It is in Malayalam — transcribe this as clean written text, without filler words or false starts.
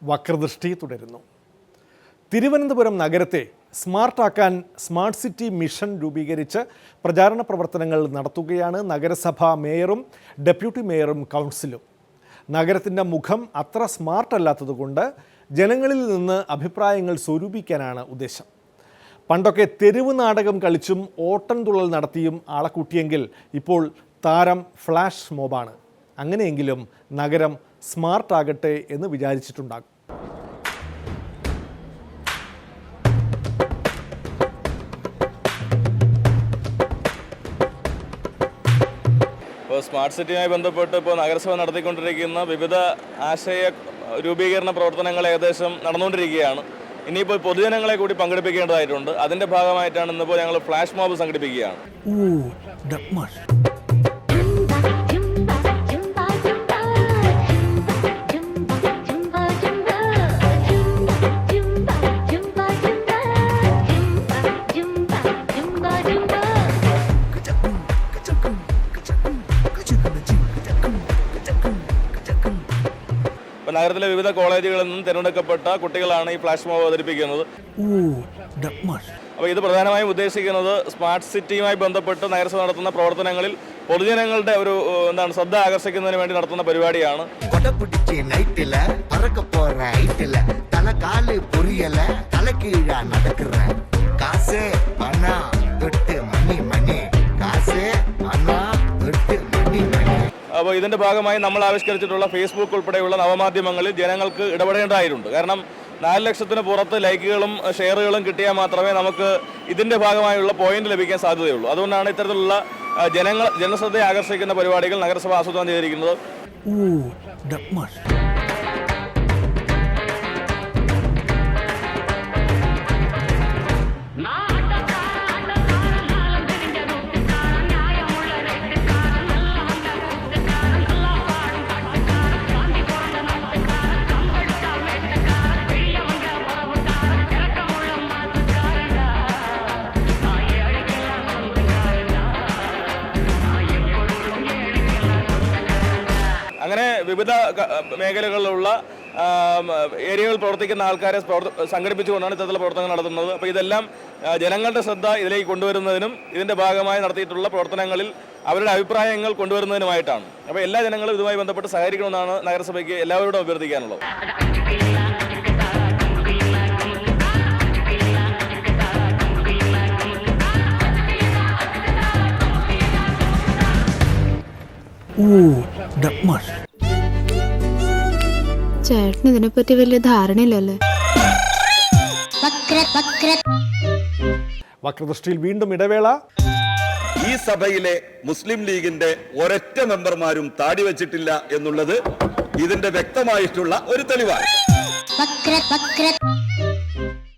വക്രദൃഷ്ടി തുടരുന്നു. തിരുവനന്തപുരം നഗരത്തെ സ്മാർട്ടാക്കാൻ സ്മാർട്ട് സിറ്റി മിഷൻ രൂപീകരിച്ച് പ്രചാരണ പ്രവർത്തനങ്ങൾ നടത്തുകയാണ് നഗരസഭ മേയറും ഡെപ്യൂട്ടി മേയറും കൗൺസിലും. നഗരത്തിൻ്റെ മുഖം അത്ര സ്മാർട്ടല്ലാത്തതുകൊണ്ട് ജനങ്ങളിൽ നിന്ന് അഭിപ്രായങ്ങൾ സ്വരൂപിക്കാനാണ് ഉദ്ദേശം. പണ്ടൊക്കെ തെരുവ് നാടകം കളിച്ചും ഓട്ടൻതുള്ളൽ നടത്തിയും ആളെ കൂട്ടിയെങ്കിൽ ഇപ്പോൾ താരം ഫ്ലാഷ് മോബാണ്. അങ്ങനെയെങ്കിലും നഗരം സ്മാർട്ടാകട്ടെ എന്ന് വിചാരിച്ചിട്ടുണ്ടാകും. സ്മാർട്ട് സിറ്റിയുമായി ബന്ധപ്പെട്ട് ഇപ്പോൾ നഗരസഭ നടത്തിക്കൊണ്ടിരിക്കുന്ന വിവിധ ആശയ രൂപീകരണ പ്രവർത്തനങ്ങൾ ഏകദേശം നടന്നുകൊണ്ടിരിക്കുകയാണ്. ഇനിയിപ്പോൾ പൊതുജനങ്ങളെ കൂടി പങ്കെടുപ്പിക്കേണ്ടതായിട്ടുണ്ട്. അതിൻ്റെ ഭാഗമായിട്ടാണ് ഇന്നിപ്പോൾ ഞങ്ങൾ ഫ്ലാഷ് മോബ് സംഘടിപ്പിക്കുകയാണ്. നഗരത്തിലെ വിവിധ കോളേജുകളിൽ നിന്നും തിരഞ്ഞെടുക്കപ്പെട്ട കുട്ടികളാണ് ഈ ഫ്ലാഷ് മോബ് അവതരിപ്പിക്കുന്നത്. അപ്പോൾ ഇത് പ്രധാനമായും ഉദ്ദേശിക്കുന്നത് സ്മാർട്ട് സിറ്റിയുമായി ബന്ധപ്പെട്ട് നഗരസഭ നടത്തുന്ന പ്രവർത്തനങ്ങളിൽ പൊതുജനങ്ങളുടെ ഒരു ശ്രദ്ധ ആകർഷിക്കുന്നതിന് വേണ്ടി നടത്തുന്ന പരിപാടിയാണ്. അപ്പോൾ ഇതിൻ്റെ ഭാഗമായി നമ്മൾ ആവിഷ്കരിച്ചിട്ടുള്ള ഫേസ്ബുക്ക് ഉൾപ്പെടെയുള്ള നവമാധ്യമങ്ങളിൽ ജനങ്ങൾക്ക് ഇടപെടേണ്ടതായിട്ടുണ്ട്. കാരണം 4 ലക്ഷത്തിന് പുറത്ത് ലൈക്കുകളും ഷെയറുകളും കിട്ടിയാൽ മാത്രമേ നമുക്ക് ഇതിൻ്റെ ഭാഗമായുള്ള പോയിന്റ് ലഭിക്കാൻ സാധ്യതയുള്ളൂ. അതുകൊണ്ടാണ് ഇത്തരത്തിലുള്ള ജനശ്രദ്ധയെ ആകർഷിക്കുന്ന പരിപാടികൾ നഗരസഭ ആസൂത്രണം ചെയ്തിരിക്കുന്നത്. അങ്ങനെ വിവിധ മേഖലകളിലുള്ള ഏരിയകളിൽ പ്രവർത്തിക്കുന്ന ആൾക്കാരെ സംഘടിപ്പിച്ചുകൊണ്ടാണ് ഇത്തരത്തിലുള്ള പ്രവർത്തനങ്ങൾ നടത്തുന്നത്. അപ്പോൾ ഇതെല്ലാം ജനങ്ങളുടെ ശ്രദ്ധ ഇതിലേക്ക് കൊണ്ടുവരുന്നതിനും ഇതിൻ്റെ ഭാഗമായി നടത്തിയിട്ടുള്ള പ്രവർത്തനങ്ങളിൽ അവരുടെ അഭിപ്രായങ്ങൾ കൊണ്ടുവരുന്നതിനുമായിട്ടാണ്. അപ്പോൾ എല്ലാ ജനങ്ങളും ഇതുമായി ബന്ധപ്പെട്ട് സഹകരിക്കണമെന്നാണ് നഗരസഭയ്ക്ക് എല്ലാവരോടും അഭ്യർത്ഥിക്കാനുള്ളത്. ചേട്ടന് ഇതിനെപ്പറ്റി വലിയ ധാരണയില്ലല്ലേ? വക്രദൃഷ്ടിയിൽ വീണ്ടും ഇടവേള. ഈ സഭയിലെ മുസ്ലിം ലീഗിന്റെ ഒരൊറ്റ മെമ്പർമാരും താടി വെച്ചിട്ടില്ല എന്നുള്ളത് ഇതിന്റെ വ്യക്തമായിട്ടുള്ള ഒരു തെളിവാണ്.